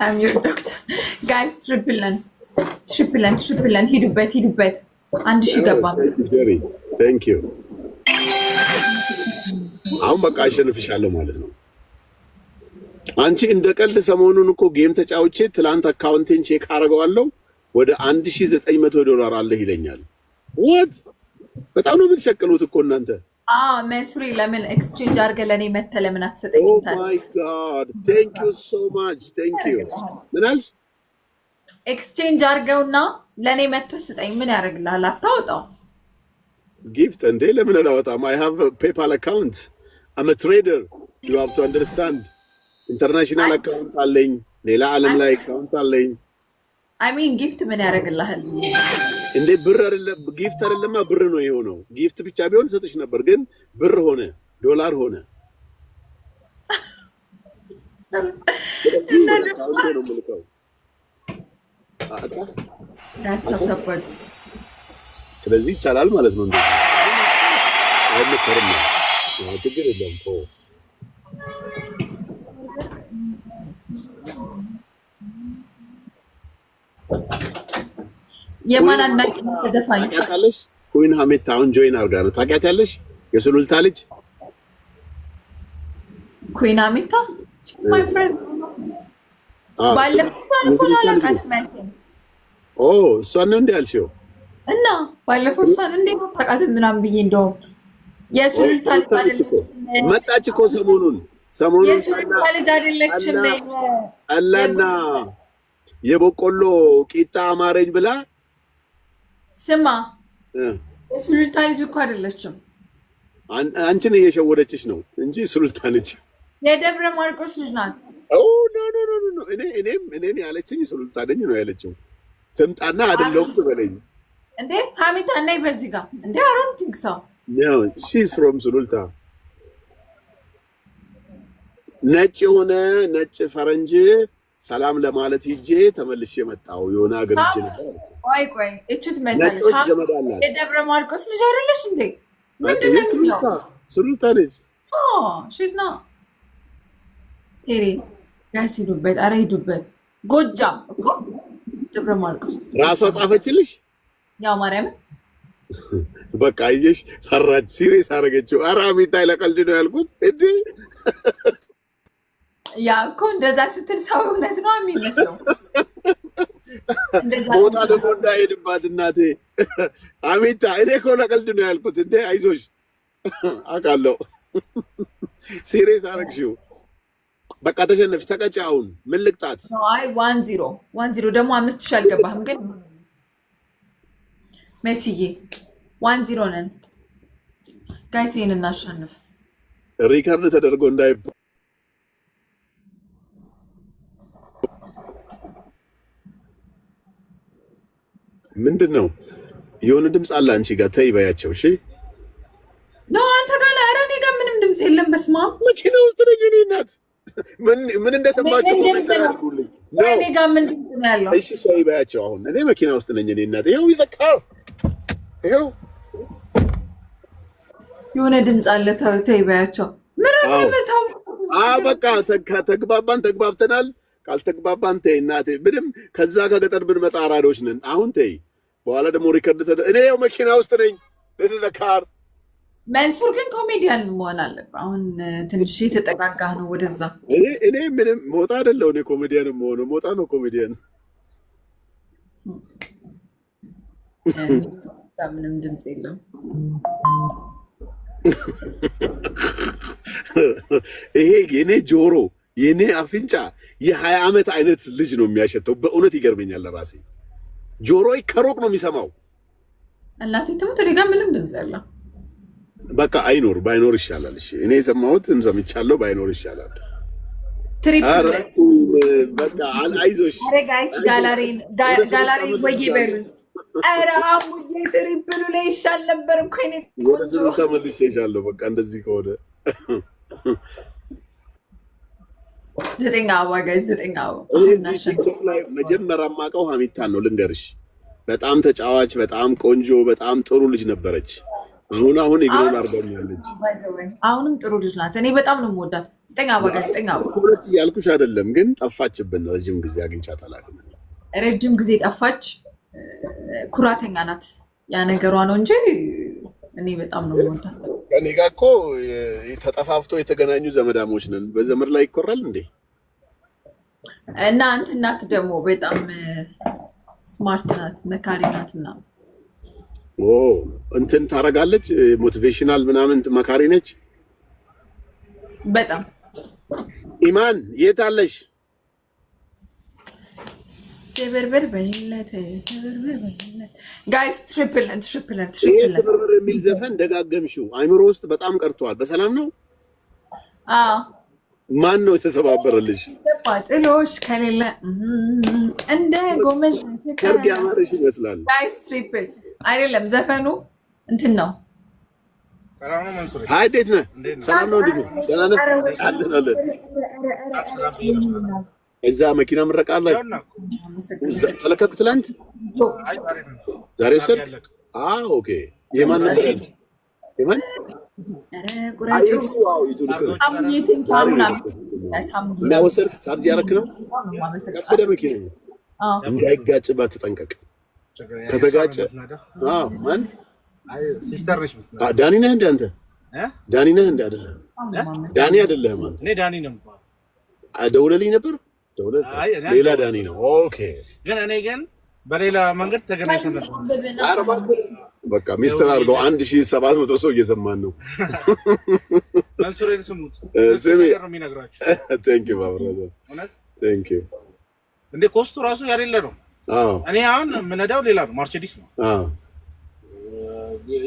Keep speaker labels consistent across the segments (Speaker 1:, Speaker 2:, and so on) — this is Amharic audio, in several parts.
Speaker 1: I'm your doctor. Guys, triple ሂዱበት አንድ ሺህ ገባ።
Speaker 2: Thank you. አሁን በቃ አሸንፍሻለሁ ማለት ነው። አንቺ እንደ ቀልድ ሰሞኑን እኮ ጌም ተጫውቼ ትላንት አካውንቴን ቼክ አደርገዋለሁ ወደ $1900 አለ ይለኛል። what በጣም ነው የምትሸቅሉት እኮ እናንተ።
Speaker 1: መንሱሪ ለምን ኤክስቼንጅ አድርገህ ለኔ መተህ ለምን አትሰጠኝም?
Speaker 2: Oh my god, thank you so much, thank you. ምን አልሽ?
Speaker 1: ኤክስቼንጅ አድርገውና ለኔ መተህ ስጠኝ። ምን ያደርግልሃል? አታወጣው
Speaker 2: ጊፍት እንዴ? ለምን አላወጣም? I have a PayPal account. I'm a trader. You have to understand. ኢንተርናሽናል አካውንት አለኝ፣ ሌላ ዓለም ላይ አካውንት አለኝ።
Speaker 1: I mean ጊፍት ምን ያደርግልሃል?
Speaker 2: እንዴ ብር አይደለም ጊፍት አይደለማ፣ ብር ነው የሆነው። ጊፍት ብቻ ቢሆን ሰጥሽ ነበር፣ ግን ብር ሆነ፣ ዶላር ሆነ። ስለዚህ ይቻላል ማለት ነው። እንደዚህ አይመከርም። ችግር የለም።
Speaker 1: የማን አናቂ ተዘፋኝ
Speaker 2: ታውቂያለሽ? ኩዊን ሀሜት አሁን ጆይን አድርጋ ነው። ታውቂያታለሽ? የሱሉልታ ልጅ
Speaker 1: ኩዊን ሀሜት ማይ ፍሬንድ ባለፈው እሷን
Speaker 2: ነው እንደ ያልሽው
Speaker 1: እና ባለፈው እሷን እንዴት ታውቃት ምናምን ብዬ እንደው የሱሉልታ ልጅ አይደለች
Speaker 2: መጣች እኮ ሰሞኑን
Speaker 1: የሱሉልታ ልጅ አይደለችም።
Speaker 2: አላና የበቆሎ ቂጣ አማረኝ ብላ
Speaker 1: ስማ የሱሉልታ ልጅ እኮ አይደለችም።
Speaker 2: አንቺን እየሸወደችሽ ነው እንጂ ሱሉልታ ነች።
Speaker 1: የደብረ ማርቆስ ልጅ ናት።
Speaker 2: ኖ እኔም ያለችኝ ሱሉልታ ነኝ ነው ያለችው። ትምጣና አይደለም ትበለኝ
Speaker 1: እንዴ ሀሚታ ነይ በዚህ ጋር እንዴ I don't think so.
Speaker 2: No, she's from ሱሉልታ። ነጭ የሆነ ነጭ ፈረንጅ ሰላም ለማለት ሂጄ ተመልሼ መጣሁ። የሆነ አገር ሂጄ ነበር።
Speaker 1: ቆይ እቺት መጣለች። የደብረ ማርቆስ ልጅ አይደለሽ እንዴ? ምንድነው
Speaker 2: ሱሉልታ ነች።
Speaker 1: she's not ቴሪ ጋይስ ሂዱበት፣ ኧረ ሂዱበት። ጎጃም እኮ ደብረ ማርቆስ
Speaker 2: ራሷ ጻፈችልሽ?
Speaker 1: ያው ማርያም
Speaker 2: በቃ አየሽ፣ ፈራች። ሲሪየስ አደረገችው። ኧረ አሚታ ለቀልድ ነው ያልኩት እንዴ።
Speaker 1: ያ እኮ እንደዛ ስትል ሰው እውነት ነው የሚመስለው።
Speaker 2: ቦታ ደግሞ እንዳይሄድባት እናቴ አሚታ፣ እኔ እኮ ለቀልድ ነው ያልኩት እንዴ። አይዞሽ አውቃለሁ። ሲሪየስ አደረግሽው። በቃ ተሸነፍሽ፣ ተቀጪ። አሁን ምን ልቅጣት?
Speaker 1: አይ 1-0 ደግሞ 5000 አልገባህም ግን ሜሲዬ 1-0 ነን ጋይስ። ይሄን እናሸንፍ።
Speaker 2: ሪከርድ ተደርጎ እንዳይ ምንድን ነው የሆነ ድምፅ አለ አንቺ ጋር። ተይ በያቸው። እሺ
Speaker 1: ነው አንተ ጋር። ኧረ እኔ ጋር ምንም ድምፅ የለም። በስመ አብ
Speaker 2: መኪና ውስጥ ነኝ እኔ። እናት ምን እንደሰማችሁ ኮሜንት አድርጉልኝ።
Speaker 1: እኔ ጋር ምን ድምፅ ነው ያለው?
Speaker 2: እሺ ተይ በያቸው። አሁን እኔ መኪና ውስጥ ነኝ እኔ። እናት ይኸው ይዘካው፣ ይኸው
Speaker 1: የሆነ ድምፅ አለ። ተይ በያቸው። ምን አትመታው።
Speaker 2: በቃ ተግባብተናል። ካልተግባባን ተይ እናቴ። ምንም ከዛ ከገጠር ብንመጣ አራዶች ነን። አሁን ተይ። በኋላ ደግሞ ሪከርድ እኔ ያው መኪና ውስጥ ነኝ። ለተዘካር
Speaker 1: መንሱር ግን ኮሜዲያን መሆን አለብህ። አሁን ትንሽ የተጠጋጋህ ነው ወደዛ።
Speaker 2: እኔ ምንም ሞጣ አይደለሁ። እኔ ኮሜዲያን መሆነው ሞጣ ነው ኮሜዲያን።
Speaker 1: ምንም ድምፅ የለም።
Speaker 2: ይሄ የኔ ጆሮ የኔ አፍንጫ የ20 ዓመት አይነት ልጅ ነው የሚያሸተው። በእውነት ይገርመኛል። ለራሴ ጆሮዬ ከሩቅ ነው የሚሰማው።
Speaker 1: እናቴ ትሙት እኔ ጋር ምንም ድምፅ የለም።
Speaker 2: በቃ ባይኖር ይሻላል። እሺ እኔ የሰማሁት እንሰምቻለሁ። ባይኖር ይሻላል።
Speaker 1: ትሪፕል
Speaker 2: በቃ አይዞሽ።
Speaker 1: አረ ጋይስ ጋላሪ ወይ በሉ። አረ አሙዬ ትሪፕሉ ላይ ይሻል ነበር እኮ እኔ
Speaker 2: ወደሱ ተመልሼሻለሁ። በቃ እንደዚህ ከሆነ
Speaker 1: 9 አበባ ጋይስ 9 አበባ።
Speaker 2: ቲክቶክ ላይ መጀመሪያ ማውቀው ሀሚታን ነው ልንገርሽ። በጣም ተጫዋች፣ በጣም ቆንጆ፣ በጣም ጥሩ ልጅ ነበረች። አሁን ኢግኖር አድርጋኛለች።
Speaker 1: አሁንም ጥሩ ልጅ ናት። እኔ በጣም ነው የምወዳት። ዘጠኝ አበባ ጋር ዘጠኝ አበባ
Speaker 2: ሁለት እያልኩሽ አይደለም፣ ግን ጠፋችብን። ረጅም ጊዜ አግኝቻት አላውቅም።
Speaker 1: ረጅም ጊዜ ጠፋች። ኩራተኛ ናት። ያ ነገሯ ነው እንጂ እኔ በጣም ነው የምወዳት።
Speaker 2: ከኔ ጋር እኮ ተጠፋፍቶ የተገናኙ ዘመዳሞች ነን። በዘመድ ላይ ይኮራል እንዴ?
Speaker 1: እና አንተ እናት ደግሞ በጣም ስማርት ናት፣ መካሪ ናት ምናምን።
Speaker 2: እንትን ታረጋለች፣ ሞቲቬሽናል ምናምን መካሪ ነች
Speaker 1: በጣም።
Speaker 2: ኢማን የት አለሽ?
Speaker 1: ስብርብር በይለት ጋይስ። ትሪፕል
Speaker 2: ስብርብር የሚል ዘፈን ደጋገምሽው፣ አይምሮ ውስጥ በጣም ቀርቷል። በሰላም ነው? ማን ነው የተሰባበረልሽ?
Speaker 1: ጥሎሽ ከሌለ እንደ ጎመን
Speaker 2: ከርግ ያማረሽ ይመስላል።
Speaker 1: ጋይስ ትሪፕል አይደለም ዘፈኑ እንትን ነው።
Speaker 2: አይ እንዴት ነህ? ሰላም ነው? እንዴት ነው? ደህና ነህ? አለን። እዛ መኪና ምረቃ ላይ ተለቀቅ ትላንት ዛሬ ወሰድ? ኦኬ። የማን ነበር? የማን ወሰድክ? ቻርጅ ያደረክ ነው? ከፈደ መኪና እንዳይጋጭባት ተጠንቀቅ። ከተጋጨ ማን ዳኒ ነህ እንደ አንተ? ዳኒ ነህ እንደ አይደለህም? ዳኒ አይደለህም አንተ?
Speaker 3: እኔ ዳኒ ነው።
Speaker 2: ደውለልኝ ነበር። ሌላ ዳኒ ነው። ኦኬ።
Speaker 3: ግን በሌላ መንገድ ተገናኝተን ነበር።
Speaker 2: በቃ ሚስተር አድርገው 1700 ሰው እየሰማን ነው።
Speaker 3: መንሱሬን ስሙት።
Speaker 2: ስሚ
Speaker 3: ነው የሚነግራችሁ።
Speaker 2: ቴንክ ዩ ባብራዳ ቴንክ ዩ።
Speaker 3: እንደ ኮስቱ ራሱ ያሌለ ነው። እኔ አሁን የምነዳው ሌላ ነው፣ ማርሴዲስ ነው።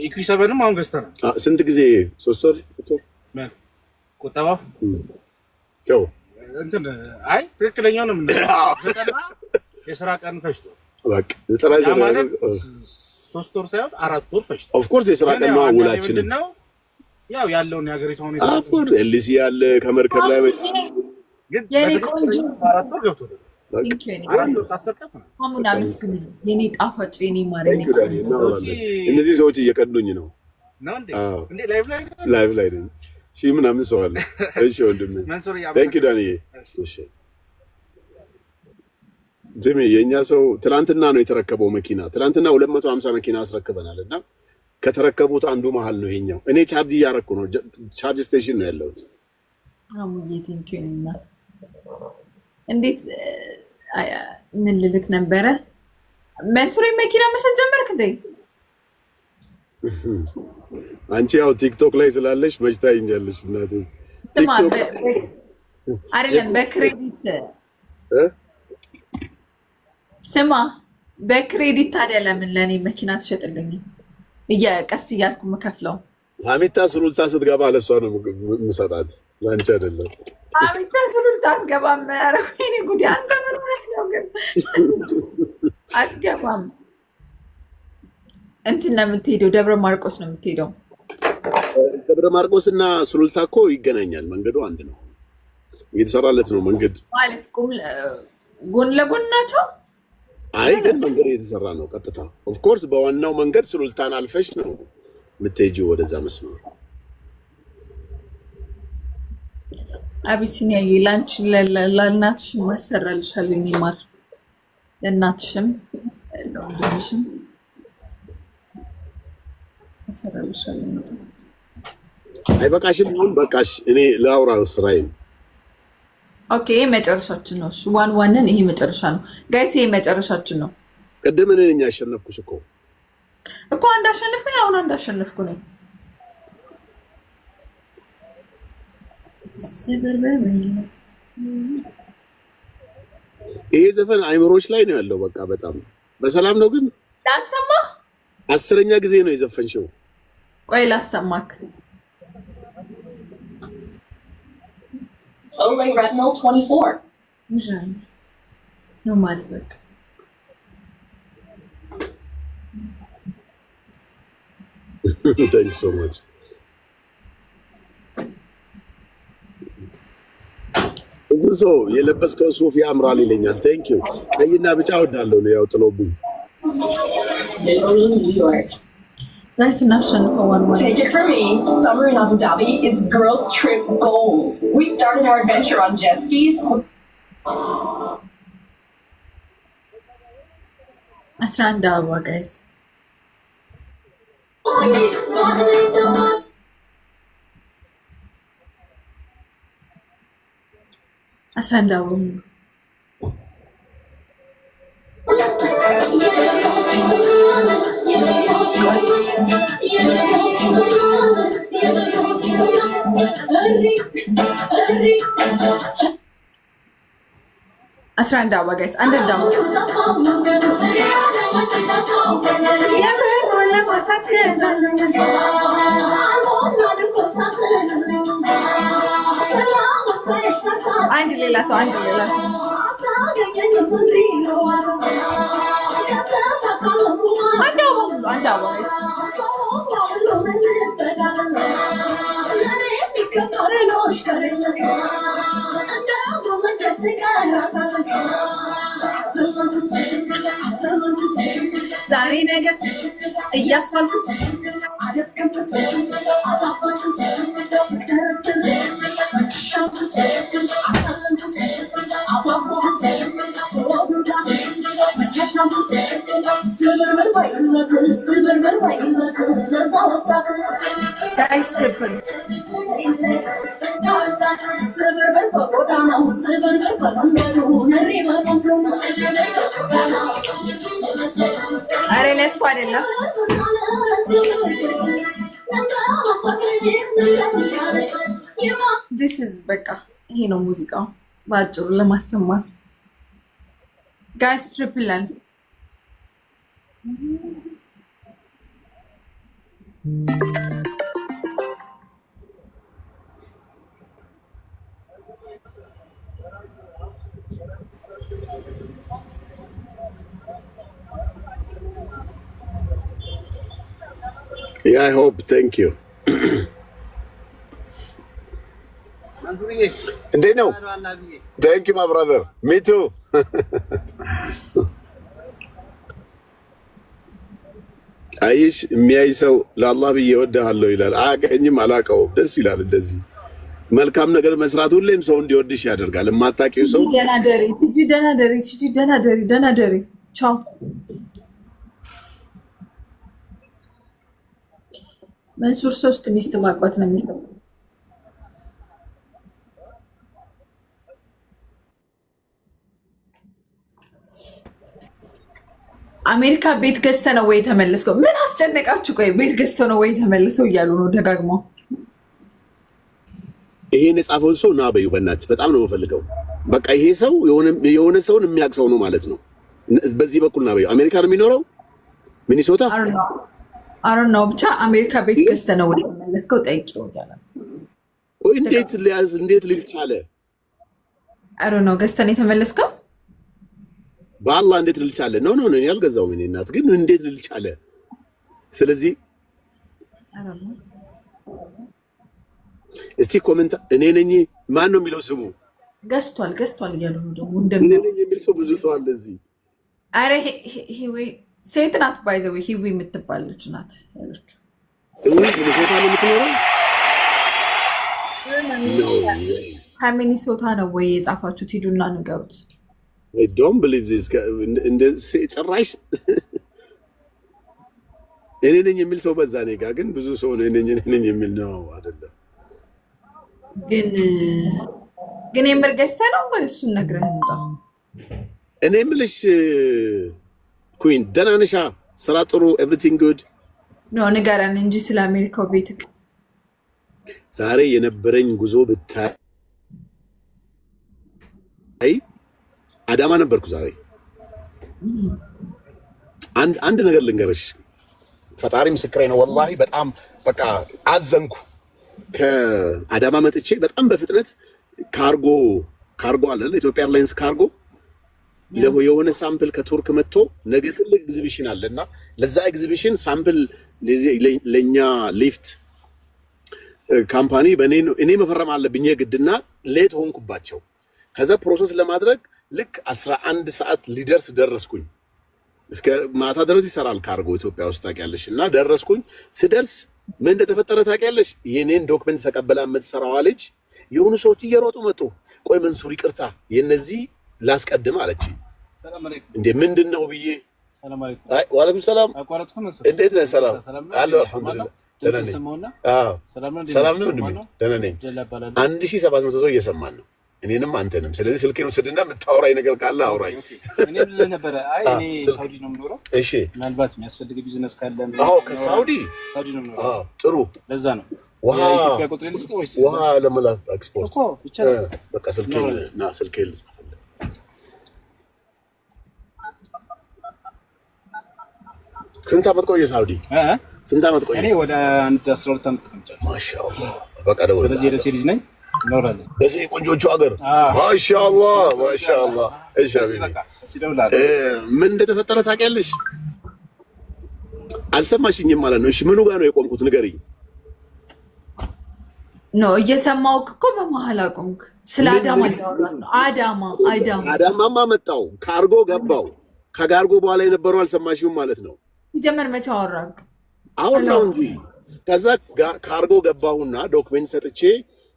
Speaker 3: ኢኩ7ም አሁን ገዝተናል።
Speaker 2: ስንት ጊዜ? 3 ወር
Speaker 3: ቁጠባ እንትን አይ ትክክለኛው ነው። የስራ ቀን ፈጅቶ
Speaker 2: በቃ
Speaker 3: 3 ወር ሳይሆን 4 ወር ፈጅቶ
Speaker 2: ኦፍ ኮርስ የስራ ቀን ነው ውላችን
Speaker 3: ነው። ያው ያለውን የሀገሪቱ ሁኔታ
Speaker 2: ኦፍ ኮርስ ኤልሲ ያለ ከመርከብ ላይ መች
Speaker 3: ግን
Speaker 1: የኔ ቆንጆ
Speaker 3: 4 ወር ገብቶ
Speaker 1: የኔ ጣፋጭ የኔ ማር
Speaker 2: እነዚህ ሰዎች እየቀዱኝ ነው። ላይቭ ላይ ነኝ። ሺህ ምናምን ሰው አለ። እሺ ወንድሜ ቴንክ ዩ ዳንዬ። እሺ ዝም የኛ ሰው ትላንትና ነው የተረከበው መኪና። ትላንትና 250 መኪና አስረክበናል እና ከተረከቡት አንዱ መሀል ነው ይሄኛው። እኔ ቻርጅ እያደረኩ ነው። ቻርጅ ስቴሽን ነው ያለሁት።
Speaker 1: አሙዬ ቴንክ ዩ እናት። እንዴት ምን ልልክ ነበረ? መንሱሬ መኪና መሸጥ ጀመርክ እንዴ?
Speaker 2: አንቺ ያው ቲክቶክ ላይ ስላለሽ መች ታይኛለሽ እናቴ።
Speaker 1: አይደለም በክሬዲት ስማ፣ በክሬዲት ታዲያ ለምን ለእኔ መኪና ትሸጥልኝ? ቀስ እያልኩ የምከፍለው።
Speaker 2: ሀሚታ ሱሉልታ ስትገባ ለእሷ ነው የምሰጣት፣ ለአንቺ አይደለም።
Speaker 1: ሀሚታ ሱሉልታ አትገባም። ኧረ ወይኔ ጉዴ! አንተ ምን ሆነህ ነው ግን? አትገባም። እንትን ነው የምትሄደው፣ ደብረ ማርቆስ ነው የምትሄደው።
Speaker 2: ደብረ ማርቆስ እና ሱሉልታ እኮ ይገናኛል። መንገዱ አንድ ነው፣ እየተሰራለት ነው መንገድ
Speaker 1: ማለት ጎን ለጎን ናቸው።
Speaker 2: አይ ግን መንገድ እየተሰራ ነው ቀጥታ። ኦፍ ኮርስ በዋናው መንገድ ሱሉልታን አልፈሽ ነው የምትሄጂው ወደዛ መስመር።
Speaker 1: አቢሲኒያ ላንቺ ለእናትሽ ማሰራልሻል የሚማር ለእናትሽም ለወንድምሽም ማሰራልሻል።
Speaker 2: አይበቃሽም? ይሁን በቃሽ። እኔ ላውራ ስራዬ።
Speaker 1: ኦኬ መጨረሻችን ነው። ዋንን ይሄ መጨረሻ ነው ጋይስ፣ ይሄ መጨረሻችን ነው።
Speaker 2: ቅድም እኔ ነኝ ያሸነፍኩሽ እኮ
Speaker 1: አንድ አሸነፍኩኝ፣ አሁን አንድ አሸነፍኩ ነኝ።
Speaker 2: ይሄ ዘፈን አይምሮች ላይ ነው ያለው። በቃ በጣም በሰላም ነው። ግን
Speaker 1: ላሰማ
Speaker 2: 10ኛ ጊዜ ነው የዘፈንሽው።
Speaker 1: ቆይ ላሰማክ።
Speaker 4: Olay Retinol 24.
Speaker 1: No matter what.
Speaker 2: Thank you so much. ብዙ ሰው የለበስከው ሱፍ ያምራል ይለኛል። ቴንክ ዩ። ቀይና ብጫ ወዳለው ነው ያው ጥሎብኝ።
Speaker 1: Nice national for one.
Speaker 4: Take it from me, summer in Abu Dhabi is girls trip goals. We started our adventure on jet skis.
Speaker 1: Asranda, guys. Asranda. Asranda, guys. Under down. አንድ ሌላ ሰው ዛሬ ነገር እያስፈልኩት አደከምኩት አሳፈርኩት ስደረደረ ወጥሻኩት አታለንኩት አባባኩት ወዱዳት ወቻሳኩት ስበርበር ባይነት ለዛወጣት ዳይስፍን ስበርበር በቆዳናው ስበርበር በመንገዱ ነሪበሩ አረ ለሱ አይደለም this is በቃ ይሄ ነው ሙዚቃው ባጭሩ ለማሰማት ጋይስ ትሪፕል
Speaker 2: Yeah, I hope. Thank you. And they know. Thank you, my brother. Me too. አይሽ የሚያይ ሰው ለአላህ ብዬ እወድሃለሁ ይላል። አያውቀኝም፣ አላውቀውም። ደስ ይላል። እንደዚህ መልካም ነገር መስራት ሁሌም ሰው እንዲወድሽ ያደርጋል። የማታውቂው ሰው
Speaker 1: ደህና ደሪ ቻው። መንሱር 3 ሚስት ማግባት ነው የሚለው። አሜሪካ ቤት ገዝተ ነው ወይ ተመለስከው? ምን አስጨነቃችሁ? ቆይ ቤት ገዝተ ነው ወይ ተመለሰው እያሉ ነው ደጋግመው።
Speaker 2: ይሄን የጻፈው ሰው ና በይው በእናትህ በጣም ነው የምፈልገው። በቃ ይሄ ሰው የሆነ ሰውን የሚያውቅ ሰው ነው ማለት ነው። በዚህ በኩል ና በይው። አሜሪካ ነው የሚኖረው ሚኒሶታ
Speaker 1: አሮን ነው ብቻ አሜሪካ ቤት ገዝተ ነው ወይ ተመለስከው? ጠይቂው ይላል።
Speaker 2: ቆይ እንዴት ልልቻለ?
Speaker 1: አሮን ነው ገዝተ ነው የተመለስከው?
Speaker 2: በአላህ እንዴት ልልቻለ? ኖ ያልገዛው ምን እናት ግን እንዴት ልልቻለ? ስለዚህ እስቲ ኮሜንት እኔ ነኝ ማን ነው የሚለው ስሙ
Speaker 1: ገዝቷል እያሉ ነው ደግሞ
Speaker 2: እኔ ነኝ የሚል ሰው ብዙ ሰው አለ እዚህ።
Speaker 1: አረ ሂዊ ሴት ናት ባይዘው ሂዊ የምትባል ልጅ ናት ያለችው።
Speaker 2: ሚኒሶታ ነው የምትኖረው?
Speaker 1: ከሚኒሶታ ነው ወይ የጻፋችሁት? ሂዱና ንገሩት።
Speaker 2: I don't believe this እንደ ጭራሽ እኔ ነኝ የሚል ሰው በዛ ነው ጋር ግን ብዙ ሰው እኔ ነኝ የሚል ነው አይደለም። ግን
Speaker 1: የምርገስተ ነው እሱን ነግረህ እንጣ።
Speaker 2: እኔ የምልሽ ኩዊን ደህና ነሽ? ስራ ጥሩ? ኤቭሪቲንግ ጉድ?
Speaker 1: ኖ ንገረን እንጂ ስለ አሜሪካው ቤት።
Speaker 2: ዛሬ የነበረኝ ጉዞ ብታይ አዳማ ነበርኩ ዛሬ። አንድ ነገር ልንገርሽ፣ ፈጣሪ ምስክሬ ነው ወላሂ በጣም በቃ አዘንኩ። ከአዳማ መጥቼ በጣም በፍጥነት ካርጎ አለ ኢትዮጵያ ኤርላይንስ ካርጎ የሆነ ሳምፕል ከቱርክ መጥቶ ነገ ትልቅ ኤግዚቢሽን አለና ለዛ ኤግዚቢሽን ሳምፕል ለኛ ሊፍት ካምፓኒ እኔ መፈረም አለብኝ የግድና ሌት ሆንኩባቸው። ከዛ ፕሮሰስ ለማድረግ ልክ 11 ሰዓት ሊደርስ ደረስኩኝ። እስከ ማታ ድረስ ይሰራል ካርጎ ኢትዮጵያ ውስጥ ታውቂያለሽ። እና ደረስኩኝ። ስደርስ ምን እንደተፈጠረ ታውቂያለሽ? የኔን ዶክመንት ተቀበላ የምትሰራዋ ልጅ የሆኑ ሰዎች እየሮጡ መጡ። ቆይ መንሱር ይቅርታ የነዚህ ላስቀድም አለች። እንዴ ምንድነው ብዬ ሰላም አለይኩም። አይ ወአለይኩም ሰላም። እንዴት ነህ? ሰላም አለሁ አልሐምዱሊላህ። ደህና ነኝ። አዎ ሰላም ነው። ደህና ነኝ። 1700 ሰው እየሰማን ነው እኔንም አንተንም። ስለዚህ ስልኬን ወስድና የምታወራኝ ነገር ካለ አውራኝ።
Speaker 3: እኔም ለነበረ እኔ ሳውዲ ነው የምኖረው።
Speaker 2: እሺ
Speaker 3: ምናልባት የሚያስፈልግ ቢዝነስ ካለ
Speaker 2: አዎ ከሳውዲ
Speaker 3: ነው የምኖረው።
Speaker 2: አዎ ጥሩ።
Speaker 3: ለዛ ነው
Speaker 2: የኢትዮጵያ
Speaker 3: ቁጥር ልስጥ ወይስ
Speaker 2: ውሃ ለመላክ ኤክስፖርት እኮ ይቻላል። በቃ ስልኬን ልጻፍልህ። ስንት ዓመት ቆየ ሳውዲ? ስንት ዓመት ቆየ?
Speaker 3: እኔ ወደ 12 ዓመት ተቀምጫለሁ።
Speaker 2: ማሻአላህ በቃ ደውል።
Speaker 3: ስለዚህ የደሴ ልጅ ነኝ። እንኖራለን
Speaker 2: በዚህ ቆንጆቹ ሀገር። ማሻአላህ እሺ ምን እንደተፈጠረ ታውቂያለሽ? አልሰማሽኝም ማለት ነው። እሺ ምኑ ጋር ነው የቆምኩት ንገሪኝ።
Speaker 1: እየሰማሁህ እኮ በመሀል አቆምክ። ስለ አዳማ እያወራህ ነው።
Speaker 2: አዳማማ መጣሁ፣ ካርጎ ገባሁ። ከካርጎ በኋላ የነበረው አልሰማሽም ማለት ነው።
Speaker 1: ሲጀመር መቼ አወራህ?
Speaker 2: አወራሁ እንጂ። ከዛ ካርጎ ገባሁና ዶክመንት ሰጥቼ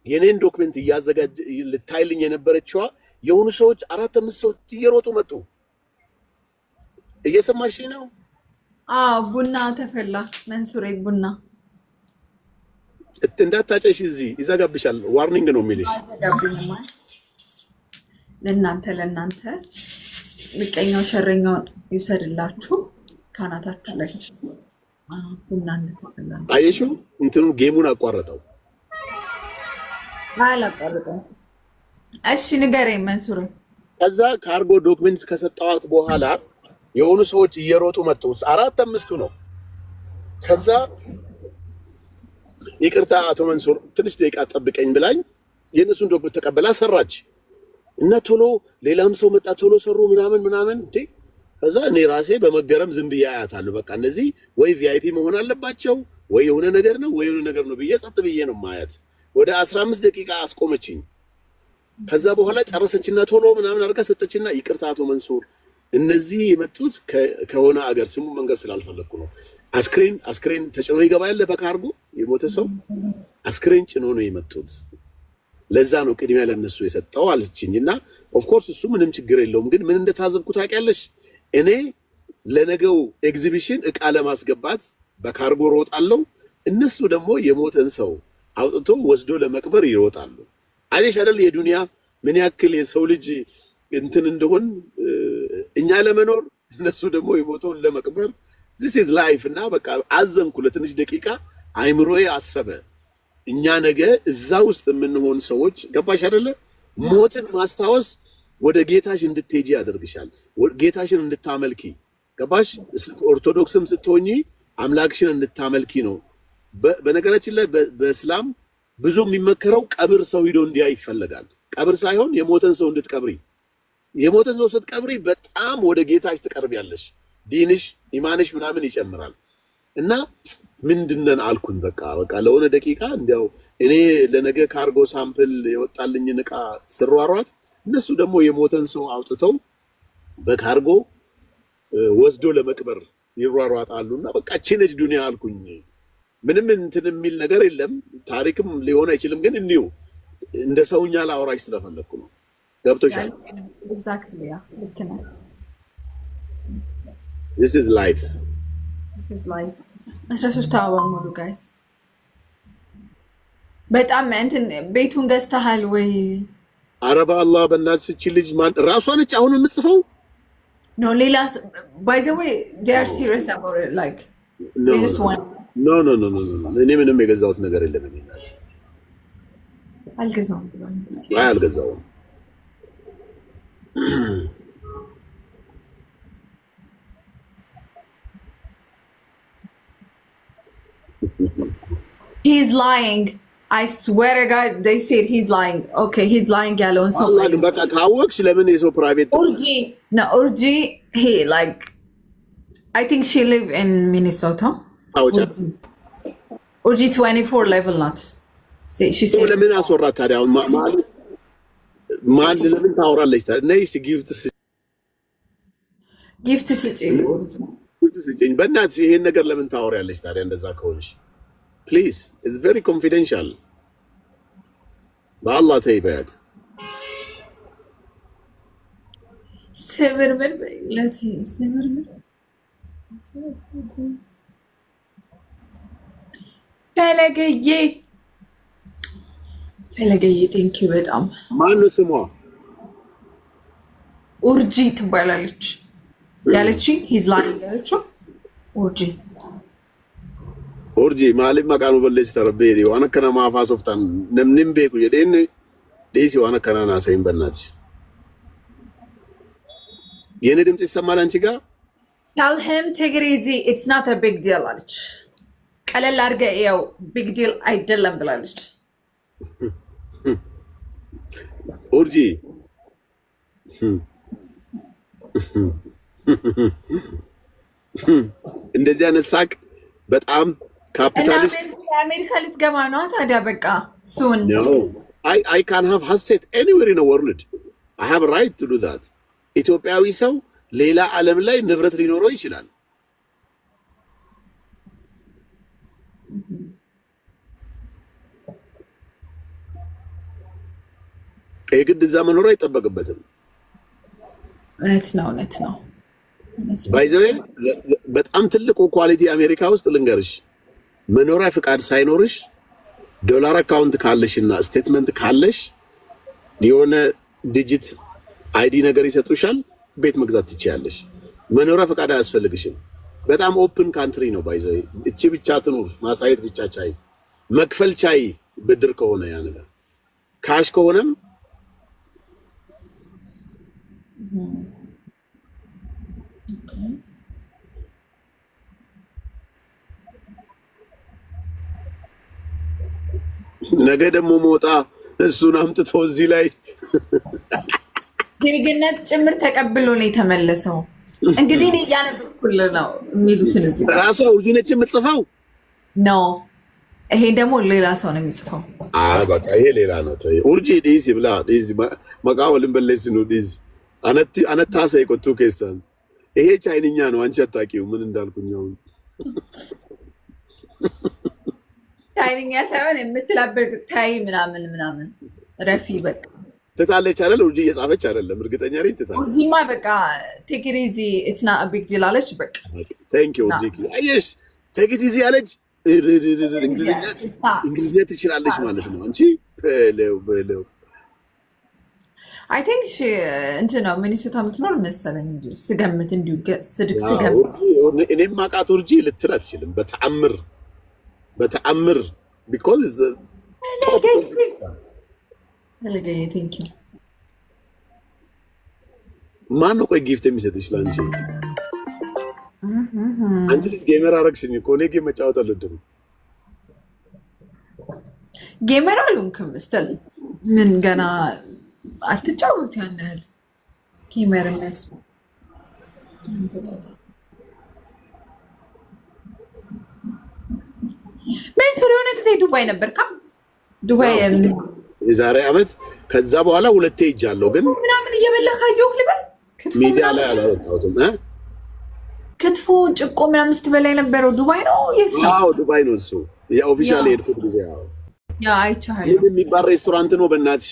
Speaker 2: የኔን ዶክመንት እያዘጋጀ ልታይልኝ የነበረችዋ የሆኑ ሰዎች 4-5 ሰዎች እየሮጡ መጡ። እየሰማሽኝ ነው?
Speaker 1: ቡና ተፈላ። መንሱሬ ቡና
Speaker 2: እንዳታጨሽ፣ እዚህ ይዘጋብሻል። ዋርኒንግ ነው የሚልሽ።
Speaker 1: ለእናንተ ምቀኛው ሸረኛውን ይውሰድላችሁ ካናታችሁ ላይ ቡና እንደተፈላ።
Speaker 2: አየሽው? እንትኑ ጌሙን አቋረጠው።
Speaker 1: አላቋረጠው። እሺ ንገረኝ መንሱሬ።
Speaker 2: ከዛ ካርጎ ዶክመንት ከሰጠዋት በኋላ የሆኑ ሰዎች እየሮጡ መጡ። 4-5 ነው። ከዛ ይቅርታ አቶ መንሱር ትንሽ ደቂቃ ጠብቀኝ ብላኝ የነሱን ዶክመንት ተቀበላ ሰራች እና ቶሎ ሌላም ሰው መጣ፣ ቶሎ ሰሩ ምናምን እንዴ። ከዛ እኔ ራሴ በመገረም ዝም ብዬ አያታለሁ። በቃ እነዚህ ወይ ቪአይፒ መሆን አለባቸው ወይ የሆነ ነገር ነው ብዬ ጸጥ ብዬ ነው ማያት። ወደ 15 ደቂቃ አስቆመችኝ። ከዛ በኋላ ጨረሰችና ቶሎ ምናምን አድርጋ ሰጠችና ይቅርታ አቶ መንሱር እነዚህ የመጡት ከሆነ አገር ስሙ መንገድ ስላልፈለኩ ነው። አስክሬን ተጭኖ ይገባ ያለ በካርጎ የሞተ ሰው አስክሬን ጭኖ ነው የመጡት። ለዛ ነው ቅድሚያ ለነሱ የሰጠው አለችኝና ኦፍ ኮርስ እሱ ምንም ችግር የለውም። ግን ምን እንደታዘብኩ ታውቂያለሽ? እኔ ለነገው ኤግዚቢሽን እቃ ለማስገባት በካርጎ ሮጣለሁ፣ እነሱ ደግሞ የሞተን ሰው አውጥቶ ወስዶ ለመቅበር ይሮጣሉ። አይሽ አይደል የዱንያ ምን ያክል የሰው ልጅ እንትን እንደሆን እኛ ለመኖር እነሱ ደግሞ የሞተውን ለመቅበር this is life። እና በቃ አዘንኩ ለትንሽ ደቂቃ። አይምሮዬ አሰበ እኛ ነገ እዛ ውስጥ የምንሆን ሰዎች ገባሽ አይደለ? ሞትን ማስታወስ ወደ ጌታሽ እንድትሄጂ ያደርግሻል፣ ጌታሽን እንድታመልኪ ገባሽ? ኦርቶዶክስም ስትሆኚ አምላክሽን እንድታመልኪ ነው። በነገራችን ላይ በእስላም ብዙ የሚመከረው ቀብር ሰው ሂዶ እንዲያ ይፈልጋል። ቀብር ሳይሆን የሞተን ሰው እንድትቀብሪ። የሞተን ሰው ስትቀብሪ በጣም ወደ ጌታሽ ትቀርቢያለሽ፣ ዲንሽ ኢማንሽ ምናምን ይጨምራል። እና ምንድነን አልኩኝ። በቃ ለሆነ ደቂቃ እንዲያው እኔ ለነገ ካርጎ ሳምፕል የወጣልኝን ዕቃ ስሯሯት፣ እነሱ ደግሞ የሞተን ሰው አውጥተው በካርጎ ወስዶ ለመቅበር ይሯሯጣሉና በቃ ቺነጅ ዱንያ አልኩኝ። ምንም እንትን የሚል ነገር የለም፣ ታሪክም ሊሆን አይችልም። ግን እንዲሁ እንደ ሰውኛ ላወራሽ ስለፈለኩ ነው። ገብቶሻል?
Speaker 1: ኤግዛክትሊ ያ ልክ ነው።
Speaker 2: this is life
Speaker 1: 13 አበባ ሙሉ ጋይስ። በጣም እንትን ቤቱን ገዝተሃል ወይ?
Speaker 2: ኧረ በአላህ በእናትሽ እቺ ልጅ ማን ራሷ ነች አሁን የምትጽፈው?
Speaker 1: No, Leila, by the way, they are serious about it. Like, they just want.
Speaker 2: No. እኔ ምንም የገዛሁት ነገር የለም። እኔ ናት
Speaker 1: አልገዛውም።
Speaker 2: አልገዛውም።
Speaker 1: He's lying. I swear to God, they said he's lying. Okay, he's lying ያለውን ሰው
Speaker 2: አላህ በቃ ካወቅሽ ለምን የሰው ፕራይቬት
Speaker 1: Urji, he like I think she live in Minnesota. Urji 24 level not. She said
Speaker 2: ለምን አስወራት ታዲያ? ማን ለምን ታወራለች ታዲያ? ነይ ጊፍት
Speaker 1: ጊፍት ስጪኝ
Speaker 2: በእናትሽ ይሄን ነገር ለምን ታወሪያለሽ ታዲያ እንደዛ ከሆንሽ ፕሊዝ ኢትስ ቬሪ ኮንፊደንሻል በአላህ ተይ በያት
Speaker 1: ስብርብር ለቲ ስብርብር ፈለገዬ ቴንኪው በጣም
Speaker 2: ማነው ስሟ
Speaker 1: ኡርጂ ትባላለች ያለችኝ ሂዝ ላይንግ ያለችው ኡርጂ
Speaker 2: ማሊፍ መቃኑ በለች ተረበይ ዋና ከና ማፋ ሶፍታን ነምንም ቤኩ የደን ዲሲ ዋና ከና ናሰይን በእናትሽ የኔ ድምጽ ይሰማል አንቺ ጋር
Speaker 1: tell him take it easy it's not a big deal አለች ቀለል አድርገ ያው ቢግ ዲል አይደለም ብላለች
Speaker 2: ኡርጂ እንደዚህ አይነት ሳቅ በጣም ካፒታሊስት
Speaker 1: አሜሪካ ልትገባ ነው ታዲያ በቃ soon
Speaker 2: no I can have hasset anywhere in the world I have a right to do that ኢትዮጵያዊ ሰው ሌላ ዓለም ላይ ንብረት ሊኖረው ይችላል የግድ እዛ መኖር አይጠበቅበትም
Speaker 1: እውነት ነው
Speaker 2: ባይዘው በጣም ትልቁ ኳሊቲ አሜሪካ ውስጥ ልንገርሽ መኖሪያ ፍቃድ ሳይኖርሽ ዶላር አካውንት ካለሽና ስቴትመንት ካለሽ የሆነ ዲጂት አይዲ ነገር ይሰጡሻል ቤት መግዛት ትችያለሽ መኖሪያ ፍቃድ አያስፈልግሽም በጣም ኦፕን ካንትሪ ነው ባይዘው እቺ ብቻ ትኑር ማሳየት ብቻ ቻይ መክፈል ቻይ ብድር ከሆነ ያ ነገር ካሽ ከሆነም ነገ ደግሞ ሞጣ እሱን አምጥቶ እዚህ ላይ
Speaker 1: ዜግነት ጭምር ተቀብሎ ነው የተመለሰው እንግዲህ እኔ ያነበብኩልህ ነው የሚሉትን እዚህ ጋር
Speaker 2: ራሷ ኡርጂነች የምትጽፈው
Speaker 1: ነው ይሄ ደግሞ ሌላ ሰው ነው የሚጽፈው
Speaker 2: በቃ ይሄ ሌላ ነው ኡርጂ ዲዚ ብላ ዲዚ መቃወልን በለስ ነው ዲዚ አነታሰ ይቆቱ ከሰን ይሄ ቻይንኛ ነው አንቺ አታውቂው ምን እንዳልኩኛው
Speaker 1: ቻይንኛ ሳይሆን የምትላበቅ ታይ ምናምን ረፊ በቃ
Speaker 2: ትታለች አይደል ኡርጂ እየጻፈች አይደለም እርግጠኛ ነኝ ትታለች
Speaker 1: ኡርጂማ በቃ take it easy it's not a big deal አለች በቃ
Speaker 2: thank you ኡርጂ አየሽ take it easy አለች እንግሊዝኛ ትችላለች ማለት ነው አንቺ በለው
Speaker 1: I think she እንትን ነው ሚኒሶታ የምትኖር መሰለኝ እንዲሁ ስገምት እንዲሁ ስገምት
Speaker 2: እኔም ማቃት ኡርጂ ልትል አትችልም በተአምር because it's a top
Speaker 1: ለገኝ thank you
Speaker 2: ማን ነው ቆይ ጊፍት የሚሰጥሽ ላንቺ አንቺ ልጅ ጌመር አረግሽኝ እኮ እኔ ጌም መጫወት አልወድም
Speaker 1: ጌመር አልሆንክም ስትል ምን ገና አትጫወት ያን ያህል ጌመር ነስ ምን ሆነ ጊዜ ዱባይ ነበርካ ዱባይ
Speaker 2: የዛሬ አመት ከዛ በኋላ ሁለቴ ሄጃለሁ ግን
Speaker 1: ምናምን እየበላህ አየሁህ ልበል
Speaker 2: ሚዲያ ላይ አላወጣሁትም
Speaker 1: ክትፎ ጭቆ ምናምን ስትበላ የነበረው ዱባይ ነው የት ነው
Speaker 2: አዎ ዱባይ ነው እሱ የኦፊሻል ሄድኩት ጊዜ
Speaker 1: ያ አይቻለሁ
Speaker 2: ይሄ የሚባል ሬስቶራንት ነው በእናትሽ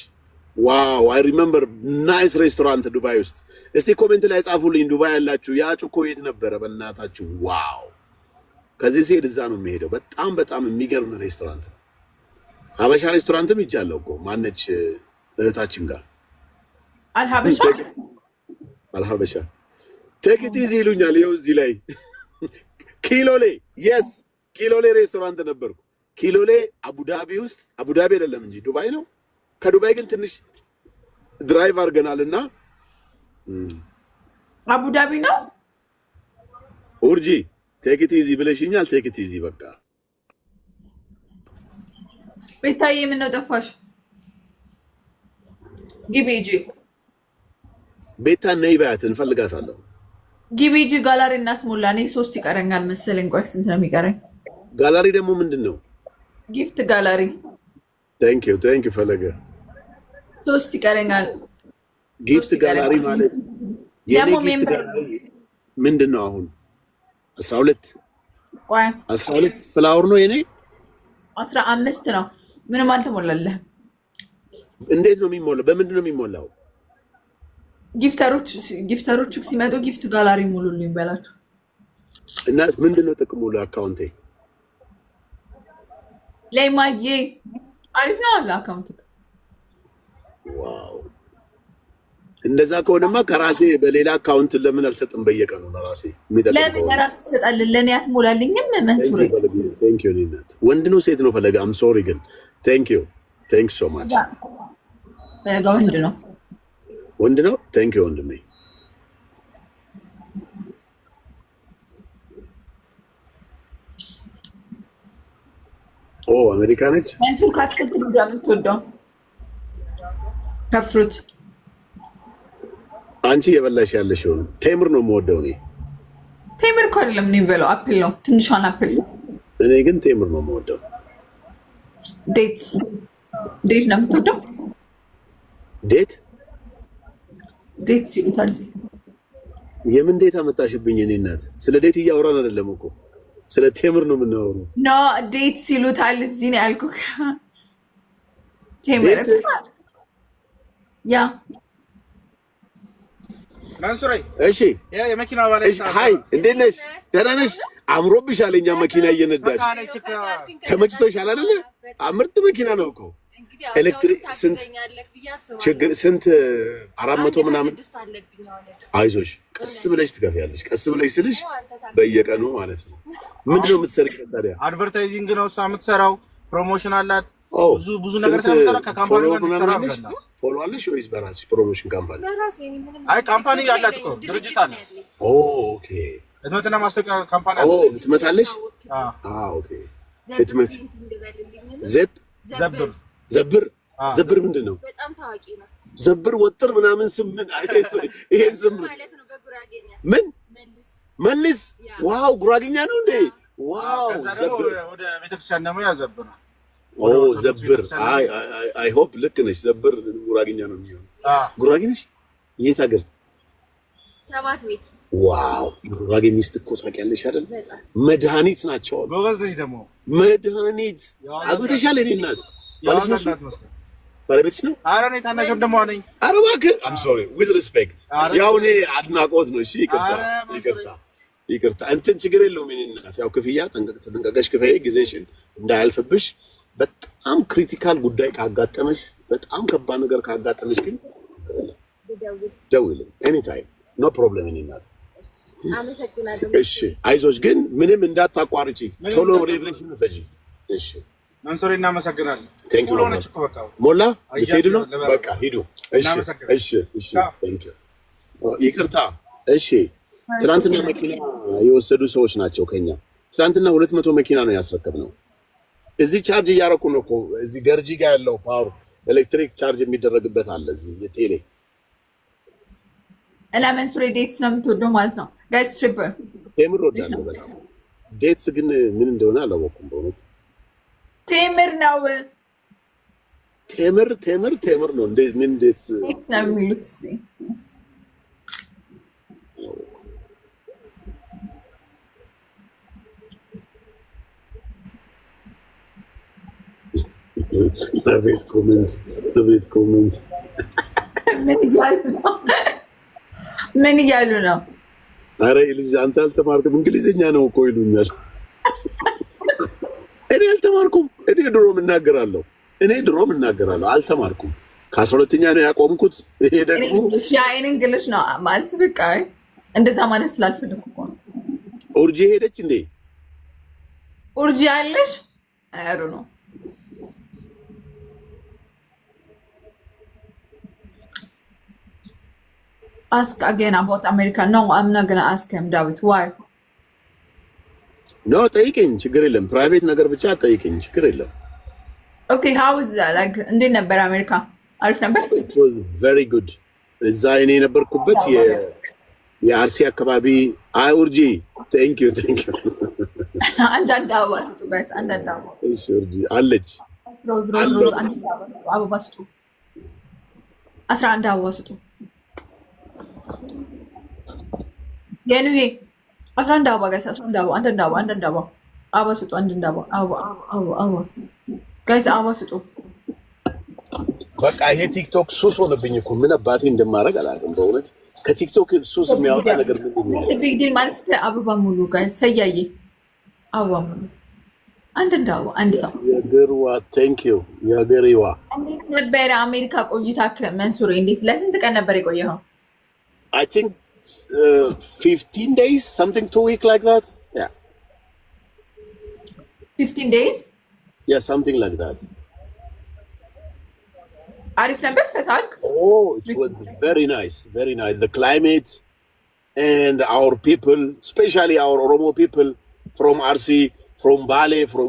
Speaker 2: ዋው አይ ሪሜምበር ናይስ ሬስቶራንት ዱባይ ውስጥ እስቲ ኮሜንት ላይ ጻፉልኝ ዱባይ ያላችሁ ያ ጭቆ የት ነበረ በእናታችሁ ዋው ከዚህ ሲሄድ እዛ ነው የሚሄደው በጣም የሚገርም ሬስቶራንት ነው ሀበሻ ሬስቶራንትም ይቻላል እኮ ማነች እህታችን ጋር አልሀበሻ take it easy ይሉኛል ይኸው እዚህ ላይ ኪሎሌ yes ኪሎሌ ሬስቶራንት ነበርኩ ኪሎሌ አቡዳቢ ውስጥ አቡዳቢ አይደለም እንጂ ዱባይ ነው ከዱባይ ግን ትንሽ ድራይቭ አድርገናልና
Speaker 1: አቡዳቢ ነው
Speaker 2: ኡርጂ take it easy ብለሽኛል take it easy በቃ
Speaker 1: ቤታዬ ምን ነው ጠፋሽ ግቢጂ
Speaker 2: ቤታ ነይ በያት እንፈልጋታለሁ
Speaker 1: ግቢጂ ጋላሪ እናስሞላ እኔ 3 ይቀረኛል መሰለኝ ቆይ ስንት ነው የሚቀረኝ
Speaker 2: ጋላሪ ደግሞ ምንድነው
Speaker 1: ጊፍት ጋላሪ
Speaker 2: thank you ፈለገ
Speaker 1: 3 ይቀረኛል
Speaker 2: ጊፍት ጋላሪ ማለት የኔ ጊፍት ጋላሪ ምንድነው አሁን 12
Speaker 1: ቆይ
Speaker 2: 12 ፍላወር ነው የኔ
Speaker 1: 15 ነው። ምንም አልተሞላልህም።
Speaker 2: እንዴት ነው የሚሞላው? በምንድን ነው የሚሞላው?
Speaker 1: ጊፍተሮች ሲመጡ ጊፍት ጋላሪ ሙሉልኝ በላቸው።
Speaker 2: እና ምንድነው ጥቅሙ ለአካውንቴ?
Speaker 1: ለማዬ አሪፍ ነው ለአካውንት።
Speaker 2: ዋው እንደዛ ከሆነማ ከራሴ በሌላ አካውንት ለምን አልሰጥም? በየቀኑ ለራሴ የሚጠቅም
Speaker 1: ለምን ለራስ ትሰጣለህ? ለኔ አትሞላልኝም? መንሱሬ
Speaker 2: ቴንክ ዩ ኒናት። ወንድ ነው ሴት ነው ፈለገ? አም ሶሪ ግን ቴንክ ዩ ሶ ማች።
Speaker 1: ፈለገ ወንድ ነው።
Speaker 2: ወንድ ነው። ቴንክ ዩ ወንድሜ። ኦ አሜሪካ ነች።
Speaker 1: መንሱር ካትክልት ነው የምትወደው? ከፍሩት
Speaker 2: አንቺ የበላሽ ያለሽው ቴምር ነው የምወደው እኔ።
Speaker 1: ቴምር እኮ አይደለም እኔ የምበላው አፕል ነው፣ ትንሿን አፕል።
Speaker 2: እኔ ግን ቴምር ነው የምወደው።
Speaker 1: ዴት ነው የምትወደው? ዴት ሲሉታል።
Speaker 2: የምን ዴት አመጣሽብኝ? እኔ እናት ስለ ዴት እያወራን አይደለም እኮ ስለ ቴምር ነው የምናወራው። ኖ
Speaker 1: ዴት ሲሉታል እዚህ ነው ያልኩህ። ቴምር ያ
Speaker 3: መንሱሬ
Speaker 2: እሺ፣
Speaker 3: የመኪና ባለቤት
Speaker 2: ሃይ፣ እንዴት ነሽ? ደህና ነሽ? አምሮብሻል። እኛ መኪና እየነዳሽ ተመችቶሻል አይደለ? ምርጥ መኪና ነው እኮ ኤሌክትሪክ። ስንት 400 ምናምን። አይዞሽ፣ ቀስ ብለሽ ትከፍያለሽ። ቀስ ብለሽ ስልሽ በየቀኑ ማለት ነው። ምንድነው የምትሰሪው ታዲያ?
Speaker 3: አድቨርታይዚንግ ነው እሷ የምትሰራው። ፕሮሞሽን አላት። ብዙ ነገር ስለምትሰራ ከካምፓኒ ጋር ትሰራለች።
Speaker 2: ፎሎ አለሽ ወይስ በራስሽ ፕሮሞሽን ካምፓኒ?
Speaker 3: አይ ካምፓኒ ያላት እኮ ድርጅት አለ።
Speaker 2: ኦኬ።
Speaker 3: ህትመትና ማስታወቂያ ካምፓኒ አለ።
Speaker 2: ህትመታለሽ? ኦኬ። ህትመት ዘብር ምንድን ነው?
Speaker 5: በጣም ታዋቂ ነው።
Speaker 2: ዘብር ወጥር ምናምን ስም ምን አይነት ይሄን ስም
Speaker 5: ማለት ነው በጉራጌኛ።
Speaker 2: ምን መልስ? ዋው ጉራጌኛ ነው እንዴ? ዋው ዘብር
Speaker 3: ወደ ቤተክርስቲያን ደግሞ ያዘብር።
Speaker 2: ዘብር አይ ሆፕ ልክ ነሽ። ዘብር ጉራጌኛ ነው የሚሆነው። ጉራጌ ነሽ? የት ሀገር?
Speaker 5: ሰባት ቤት።
Speaker 2: ዋው ጉራጌ ሚስት እኮ ታውቂያለሽ አይደል? መድኃኒት ናቸው።
Speaker 3: ጎበዝሽ ደግሞ
Speaker 2: መድኃኒት። አግብተሻል? እኔ እናት ባለቤትሽ ነው?
Speaker 3: ኧረ እኔ ታናሽ ወንድሟ ነኝ።
Speaker 2: ኧረ እባክህ አም ሶሪ ዊዝ ሪስፔክት። ያው እኔ አድናቆት ነው። እሺ ይቅርታ እንትን ችግር የለውም። እኔ እናት ያው ክፍያ ተጠንቀቀሽ ክፍያ ጊዜሽን እንዳያልፍብሽ። በጣም ክሪቲካል ጉዳይ ካጋጠመሽ፣ በጣም ከባድ ነገር ካጋጠመሽ ግን ደውልልኝ። ኤኒ ታይም ኖ ፕሮብለም። እኔ እናት
Speaker 5: አመሰግናለሁ።
Speaker 2: እሺ አይዞሽ፣ ግን ምንም እንዳታቋርጪ። ቶሎ ሬግሬሽን ፈጂ። እሺ
Speaker 3: መንሱሬ እናመሰግናለን።
Speaker 2: ቴንክ ዩ ሞላ። ልትሄዱ ነው? በቃ ሂዱ። እሺ ቴንክ ዩ። ይቅርታ። እሺ ትናንትና መኪና የወሰዱ ሰዎች ናቸው ከኛ። ትናንትና 200 መኪና ነው ያስረከብነው። እዚህ ቻርጅ እያደረኩ ነው እኮ እዚህ ገርጂ ጋር ያለው ፓወር ኤሌክትሪክ ቻርጅ የሚደረግበት አለ እዚህ የቴሌ።
Speaker 1: እና መንሱሬ ዴትስ ነው የምትወደው ማለት ነው ጋይስ? ትሪፕል
Speaker 2: ቴምር ወዳለሁ በጣም። ዴትስ ግን ምን እንደሆነ አላወኩም በእውነት።
Speaker 1: ቴምር ነው
Speaker 2: ቴምር ነው እንዴ? ምን ዴትስ
Speaker 1: ነው የሚሉት?
Speaker 2: አቤት ኮሜንት
Speaker 1: ምን እያሉ ነው?
Speaker 2: አረ ልጅ አንተ አልተማርክም፣ እንግሊዝኛ ነው እኮ ይሉኛል። እኔ አልተማርኩም። እኔ ድሮም እናገራለሁ፣ አልተማርኩም። ከ12ኛ ነው ያቆምኩት። ይሄ ደግሞ
Speaker 1: ሻይን እንግሊሽ ነው ማለት በቃ እንደዛ ማለት ስላልፈለኩ እኮ ነው።
Speaker 2: ኡርጂ ሄደች እንዴ?
Speaker 1: ኡርጂ አለሽ? አሩ ነው ask again about America. No, I'm not gonna ask him, David. Why?
Speaker 2: No, ጠይቀኝ፣ ችግር የለም። ፕራይቬት ነገር ብቻ ጠይቀኝ፣ ችግር የለም።
Speaker 1: Okay, how was that? Like, እንዴት ነበር አሜሪካ? አሪፍ ነበር?
Speaker 2: It was very good. እዛ እኔ የነበርኩበት የአርሲ አካባቢ ኡርጂ። ቴንክ ዩ
Speaker 1: አንዳንድ አበባ ስጡ ጋይስ፣ አንዳንድ አበባ።
Speaker 2: እሺ ኡርጂ አለች።
Speaker 1: ሮዝ አበባ ስጡ። 11 አበባ ስጡ። የኑዬ 11 አበባ ጋይስ 11 አበባ አንድ አበባ አበባ ስጡ። አንድ አበባ አበባ ጋይስ አበባ ስጡ።
Speaker 2: በቃ ይሄ ቲክቶክ ሱስ ሆነብኝ እኮ ምን አባቴ እንደማደርግ አላውቅም በእውነት ከቲክቶክ ሱስ የሚያወጣ ነገር ምንድን ነው?
Speaker 1: ቢግ ዲል ማለት አበባ ሙሉ ጋይስ ሰያዬ አበባ ሙሉ አንድ አበባ አንድ ሰው
Speaker 2: የገርዋ ቴንክ ዩ የገርዋ
Speaker 1: እንዴት ነበር አሜሪካ ቆይታ መንሱር? እንዴት ለስንት ቀን ነበር የቆየኸው?
Speaker 2: I think 15 days something 2 week like that. Yeah.
Speaker 1: 15 days?
Speaker 2: Yeah, something like that.
Speaker 1: አሪፍ ነበር ፈታልክ?
Speaker 2: Oh, it was very nice, very nice. The climate and our people, especially our Oromo people from RC, from Bale, from